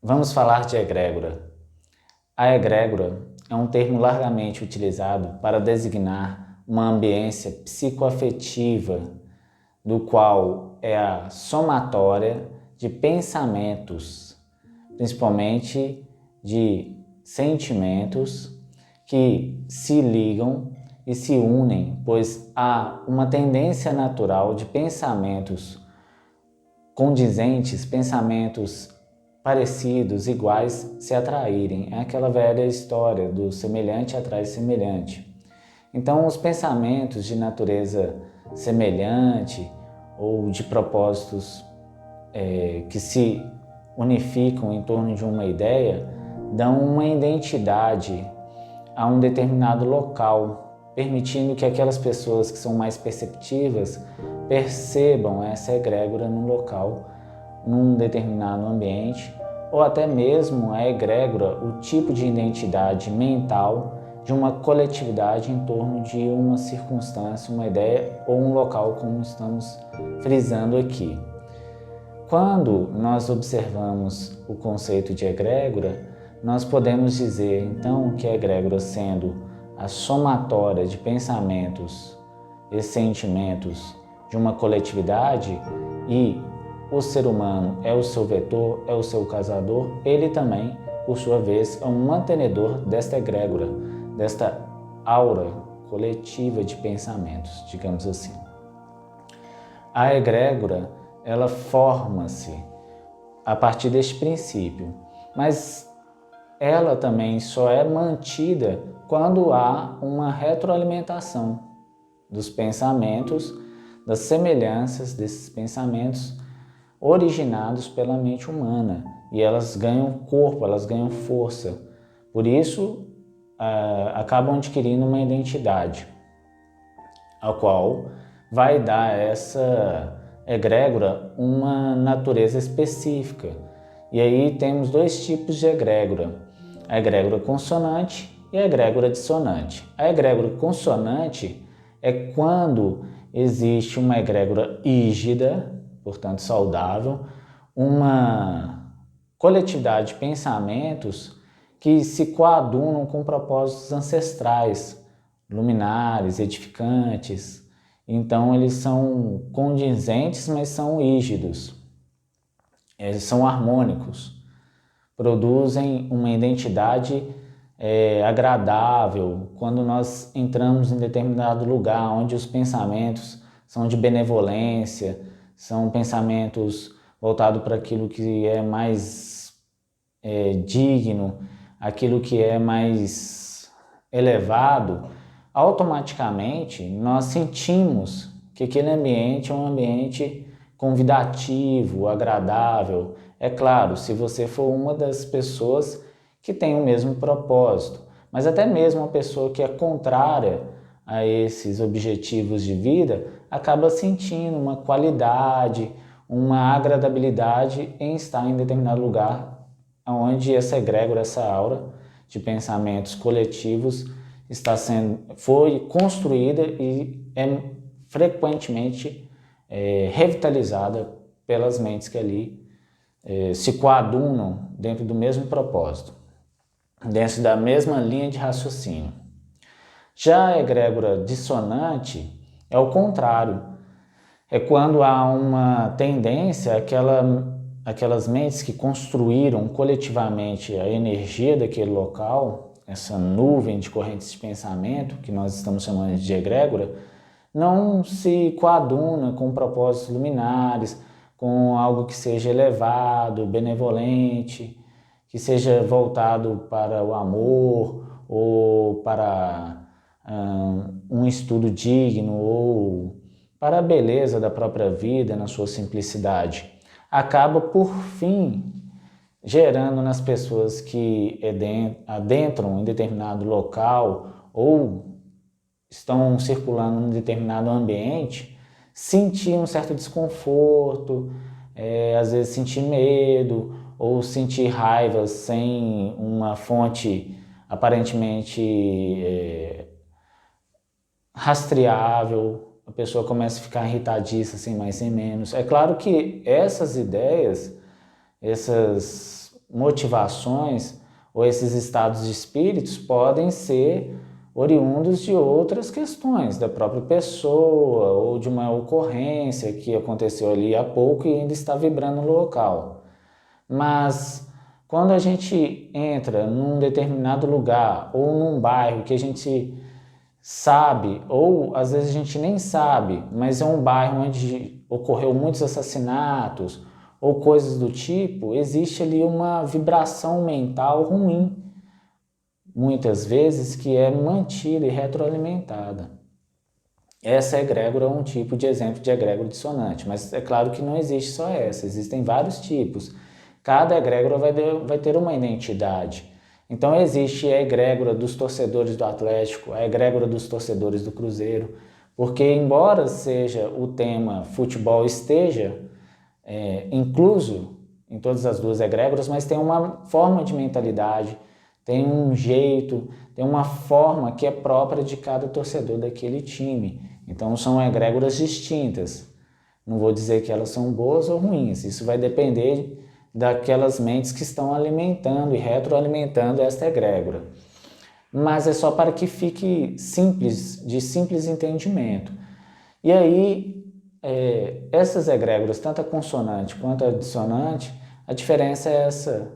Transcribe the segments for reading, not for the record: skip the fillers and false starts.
Vamos falar de egrégora. A egrégora é um termo largamente utilizado para designar uma ambiência psicoafetiva, do qual é a somatória de pensamentos, principalmente de sentimentos que se ligam e se unem, pois há uma tendência natural de pensamentos condizentes, pensamentos parecidos, iguais, se atraírem. É aquela velha história do semelhante atrai semelhante. Então, os pensamentos de natureza semelhante ou de propósitos que se unificam em torno de uma ideia dão uma identidade a um determinado local, permitindo que aquelas pessoas que são mais perceptivas percebam essa egrégora no local, num determinado ambiente, ou até mesmo a egrégora, o tipo de identidade mental de uma coletividade em torno de uma circunstância, uma ideia ou um local, como estamos frisando aqui. Quando nós observamos o conceito de egrégora, nós podemos dizer então que a egrégora, sendo a somatória de pensamentos e sentimentos de uma coletividade, e o ser humano é o seu vetor, é o seu causador, ele também, por sua vez, é um mantenedor desta egrégora, desta aura coletiva de pensamentos, digamos assim. A egrégora, ela forma-se a partir deste princípio, mas ela também só é mantida quando há uma retroalimentação dos pensamentos, das semelhanças desses pensamentos originados pela mente humana, e elas ganham corpo, elas ganham força. Por isso, acabam adquirindo uma identidade, a qual vai dar a essa egrégora uma natureza específica. E aí temos dois tipos de egrégora: a egrégora consonante e a egrégora dissonante. A egrégora consonante é quando existe uma egrégora rígida, portanto saudável, uma coletividade de pensamentos que se coadunam com propósitos ancestrais, luminares, edificantes. Então eles são condizentes, mas são rígidos, eles são harmônicos, produzem uma identidade agradável quando nós entramos em determinado lugar onde os pensamentos são de benevolência, são pensamentos voltados para aquilo que é mais digno, aquilo que é mais elevado. Automaticamente nós sentimos que aquele ambiente é um ambiente convidativo, agradável. É claro, se você for uma das pessoas que tem o mesmo propósito, mas até mesmo uma pessoa que é contrária a esses objetivos de vida acaba sentindo uma qualidade, uma agradabilidade em estar em determinado lugar onde essa egrégora, essa aura de pensamentos coletivos foi construída e é frequentemente revitalizada pelas mentes que ali se coadunam dentro do mesmo propósito, dentro da mesma linha de raciocínio. Já a egrégora dissonante é o contrário. É quando há uma tendência, aquelas mentes que construíram coletivamente a energia daquele local, essa nuvem de correntes de pensamento, que nós estamos chamando de egrégora, não se coaduna com propósitos luminares, com algo que seja elevado, benevolente, que seja voltado para o amor ou para um estudo digno ou para a beleza da própria vida na sua simplicidade. Acaba, por fim, gerando nas pessoas que adentram em determinado local ou estão circulando em determinado ambiente, sentir um certo desconforto, às vezes sentir medo ou sentir raiva sem uma fonte aparentemente rastreável. A pessoa começa a ficar irritadiça, sem mais sem menos. É claro que essas ideias, esses motivações ou esses estados de espíritos podem ser oriundos de outras questões, da própria pessoa ou de uma ocorrência que aconteceu ali há pouco e ainda está vibrando no local. Mas quando a gente entra num determinado lugar ou num bairro que a gente sabe, ou às vezes a gente nem sabe, mas é um bairro onde ocorreu muitos assassinatos ou coisas do tipo, existe ali uma vibração mental ruim, muitas vezes, que é mantida e retroalimentada. Essa egrégora é um tipo de exemplo de egrégora dissonante, mas é claro que não existe só essa, existem vários tipos. Cada egrégora vai ter uma identidade. Então existe a egrégora dos torcedores do Atlético, a egrégora dos torcedores do Cruzeiro, porque embora seja o tema futebol esteja incluso em todas as duas egrégoras, mas tem uma forma de mentalidade, tem um jeito, tem uma forma que é própria de cada torcedor daquele time. Então são egrégoras distintas. Não vou dizer que elas são boas ou ruins, isso vai depender daquelas mentes que estão alimentando e retroalimentando esta egrégora. Mas é só para que fique simples, de simples entendimento. E aí, essas egrégoras, tanto a consonante quanto a dissonante, a diferença é essa.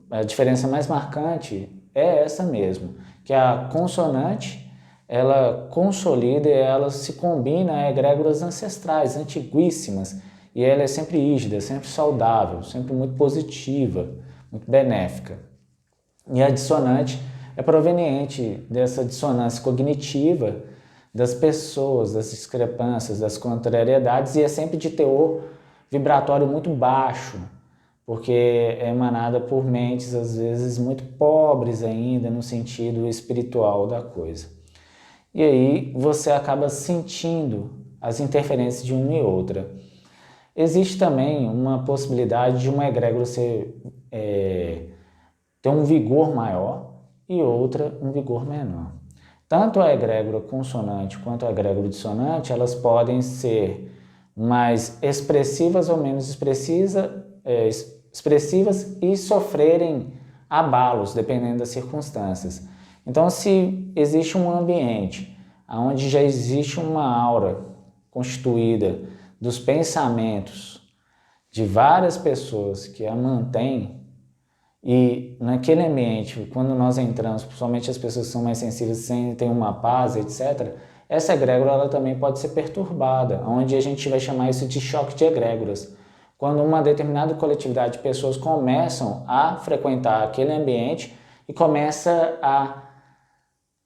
A diferença mais marcante é essa mesmo, que a consonante, ela consolida e ela se combina a egrégoras ancestrais, antiguíssimas, e ela é sempre rígida, sempre saudável, sempre muito positiva, muito benéfica. E a dissonante é proveniente dessa dissonância cognitiva das pessoas, das discrepâncias, das contrariedades, e é sempre de teor vibratório muito baixo, porque é emanada por mentes, às vezes, muito pobres ainda no sentido espiritual da coisa. E aí você acaba sentindo as interferências de uma e outra. Existe também uma possibilidade de uma egrégora ter um vigor maior e outra um vigor menor. Tanto a egrégora consonante quanto a egrégora dissonante, elas podem ser mais expressivas ou menos expressivas e sofrerem abalos, dependendo das circunstâncias. Então, se existe um ambiente onde já existe uma aura constituída dos pensamentos de várias pessoas que a mantêm, e naquele ambiente, quando nós entramos, principalmente as pessoas que são mais sensíveis, sentem uma paz, etc., essa egrégora ela também pode ser perturbada, onde a gente vai chamar isso de choque de egrégoras. Quando uma determinada coletividade de pessoas começam a frequentar aquele ambiente e começa a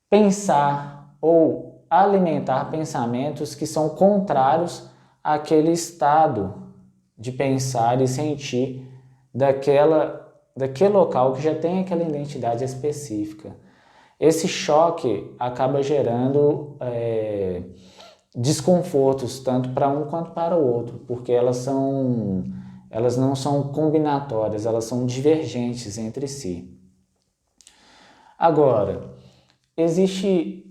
pensar ou alimentar pensamentos que são contrários àquele estado de pensar e sentir daquele local que já tem aquela identidade específica. Esse choque acaba gerando desconfortos tanto para um quanto para o outro, porque elas não são combinatórias, elas são divergentes entre si. Agora, existe,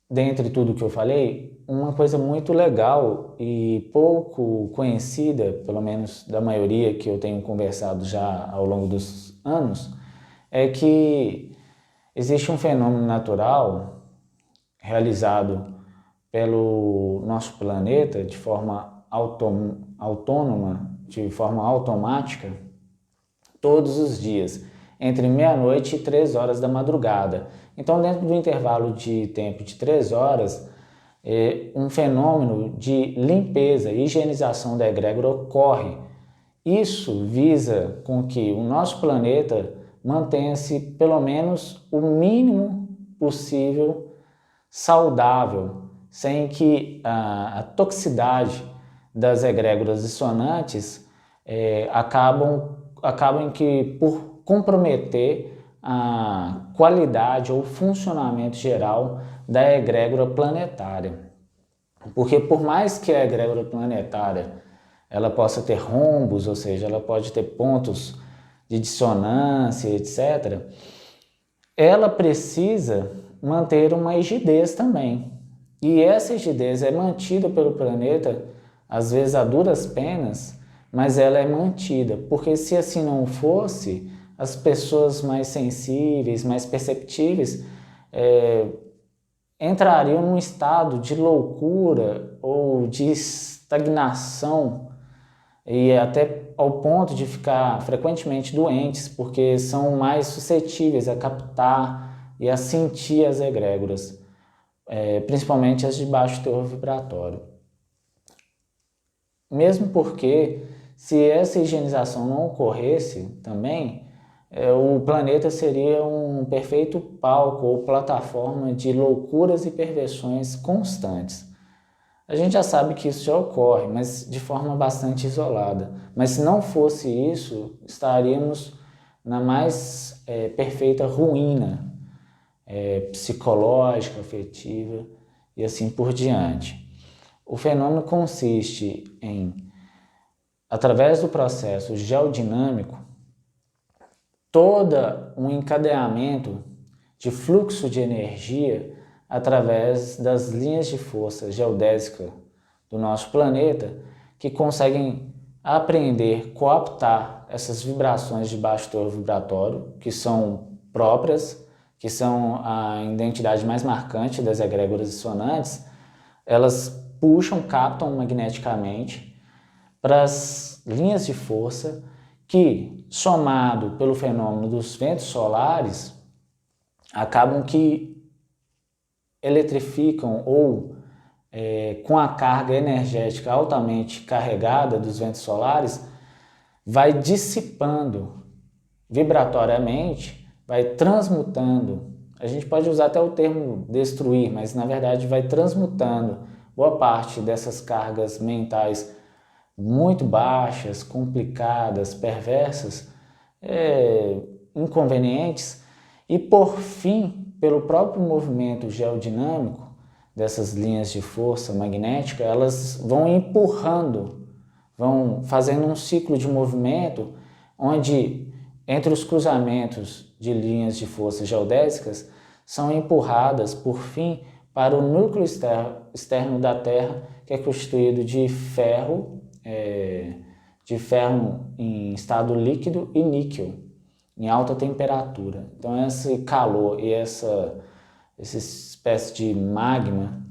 dentre tudo que eu falei, uma coisa muito legal e pouco conhecida, pelo menos da maioria que eu tenho conversado já ao longo dos anos, é que existe um fenômeno natural realizado pelo nosso planeta de forma autônoma, de forma automática, todos os dias, entre meia-noite e 3 horas da madrugada. Então, dentro do intervalo de tempo de 3 horas, um fenômeno de limpeza e higienização da egrégora ocorre. Isso visa com que o nosso planeta mantenha-se pelo menos o mínimo possível saudável, sem que a toxicidade das egrégoras dissonantes acabam que por comprometer a qualidade ou funcionamento geral da egrégora planetária. Porque por mais que a egrégora planetária ela possa ter rombos, ou seja, ela pode ter pontos de dissonância, etc., ela precisa manter uma rigidez também. E essa rigidez é mantida pelo planeta, às vezes a duras penas, mas ela é mantida, porque se assim não fosse, as pessoas mais sensíveis, mais perceptíveis, entrariam num estado de loucura ou de estagnação e até ao ponto de ficar frequentemente doentes, porque são mais suscetíveis a captar e a sentir as egrégoras, principalmente as de baixo teor vibratório. Mesmo porque, se essa higienização não ocorresse também, o planeta seria um perfeito palco ou plataforma de loucuras e perversões constantes. A gente já sabe que isso já ocorre, mas de forma bastante isolada. Mas se não fosse isso, estaríamos na mais perfeita ruína psicológica, afetiva e assim por diante. O fenômeno consiste em, através do processo geodinâmico, todo um encadeamento de fluxo de energia através das linhas de força geodésica do nosso planeta, que conseguem apreender, cooptar essas vibrações de baixo teor vibratório, que são próprias, que são a identidade mais marcante das egrégoras dissonantes. Elas puxam, captam magneticamente para as linhas de força que, somado pelo fenômeno dos ventos solares, acabam que eletrificam ou com a carga energética altamente carregada dos ventos solares, vai dissipando vibratoriamente, vai transmutando. A gente pode usar até o termo destruir, mas na verdade vai transmutando boa parte dessas cargas mentais muito baixas, complicadas, perversas, inconvenientes, e por fim, pelo próprio movimento geodinâmico dessas linhas de força magnética, elas vão empurrando, vão fazendo um ciclo de movimento onde, entre os cruzamentos de linhas de força geodésicas, são empurradas, por fim, para o núcleo externo da Terra, que é constituído de ferro em estado líquido e níquel, em alta temperatura. Então esse calor e essa espécie de magma,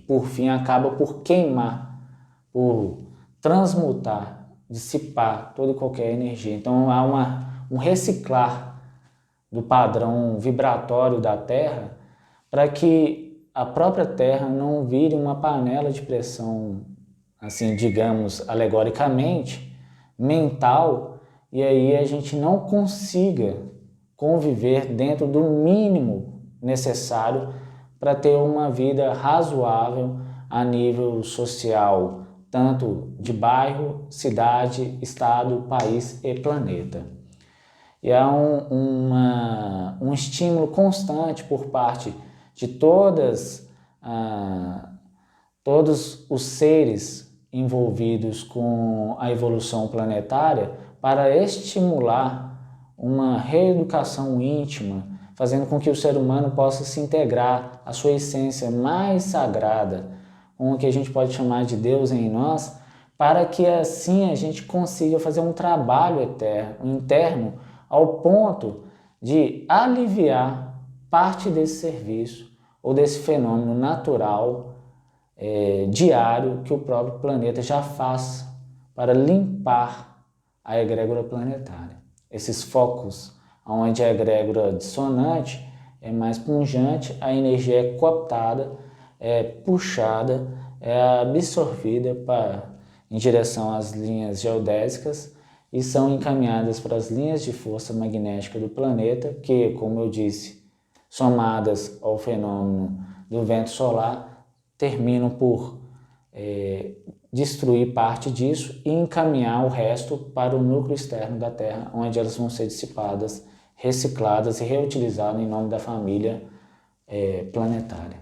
por fim, acaba por queimar, por transmutar, dissipar toda e qualquer energia. Então há um reciclar do padrão vibratório da Terra para que a própria Terra não vire uma panela de pressão, assim, digamos, alegoricamente, mental, e aí a gente não consiga conviver dentro do mínimo necessário para ter uma vida razoável a nível social, tanto de bairro, cidade, estado, país e planeta. E há um estímulo constante por parte de todos os seres envolvidos com a evolução planetária para estimular uma reeducação íntima, fazendo com que o ser humano possa se integrar à sua essência mais sagrada, com o que a gente pode chamar de Deus em nós, para que assim a gente consiga fazer um trabalho interno ao ponto de aliviar parte desse serviço ou desse fenômeno natural diário que o próprio planeta já faz para limpar a egrégora planetária. Esses focos onde a egrégora dissonante é mais pungente, a energia é cooptada, é puxada, é absorvida em direção às linhas geodésicas e são encaminhadas para as linhas de força magnética do planeta, que, como eu disse, somadas ao fenômeno do vento solar, terminam por destruir parte disso e encaminhar o resto para o núcleo externo da Terra, onde elas vão ser dissipadas, recicladas e reutilizadas em nome da família planetária.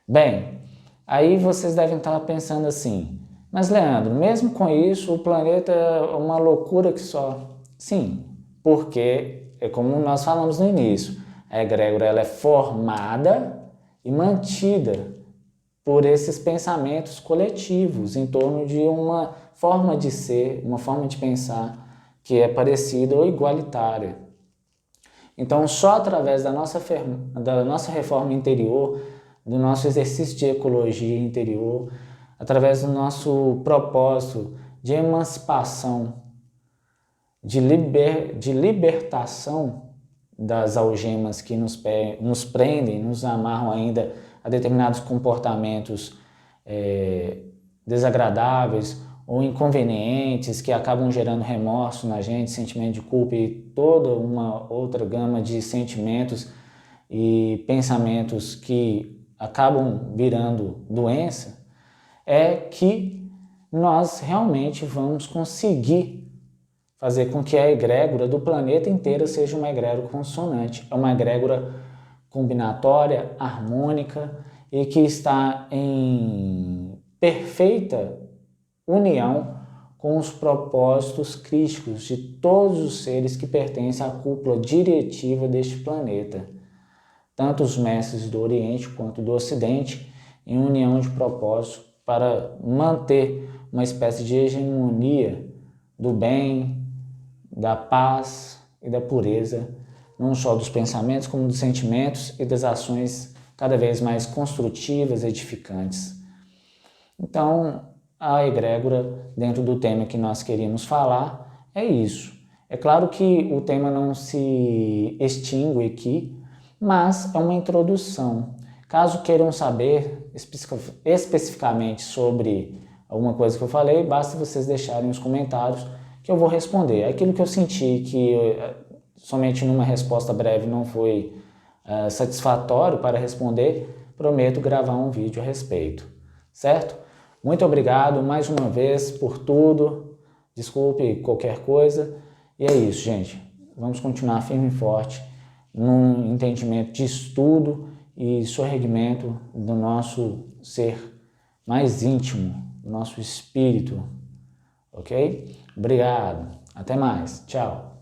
Bem, aí vocês devem estar pensando assim, mas Leandro, mesmo com isso, o planeta é uma loucura que só... Sim, porque, é como nós falamos no início, a egrégora ela é formada e mantida por esses pensamentos coletivos em torno de uma forma de ser, uma forma de pensar que é parecida ou igualitária. Então, só através da nossa reforma interior, do nosso exercício de ecologia interior, através do nosso propósito de emancipação, de libertação das algemas que nos prendem, nos amarram ainda a determinados comportamentos desagradáveis ou inconvenientes que acabam gerando remorso na gente, sentimento de culpa e toda uma outra gama de sentimentos e pensamentos que acabam virando doença, é que nós realmente vamos conseguir fazer com que a egrégora do planeta inteiro seja uma egrégora consonante, é uma egrégora combinatória, harmônica e que está em perfeita união com os propósitos crísticos de todos os seres que pertencem à cúpula diretiva deste planeta, tanto os mestres do Oriente quanto do Ocidente, em união de propósito para manter uma espécie de hegemonia do bem, da paz e da pureza, não só dos pensamentos, como dos sentimentos e das ações cada vez mais construtivas e edificantes. Então, a egrégora, dentro do tema que nós queríamos falar, é isso. É claro que o tema não se extingue aqui, mas é uma introdução. Caso queiram saber especificamente sobre alguma coisa que eu falei, basta vocês deixarem os comentários que eu vou responder. Aquilo que eu senti que somente numa resposta breve não foi satisfatório para responder, prometo gravar um vídeo a respeito, certo? Muito obrigado mais uma vez por tudo, desculpe qualquer coisa, e é isso, gente. Vamos continuar firme e forte num entendimento de estudo e sorregimento do nosso ser mais íntimo, do nosso espírito, ok? Obrigado, até mais, tchau.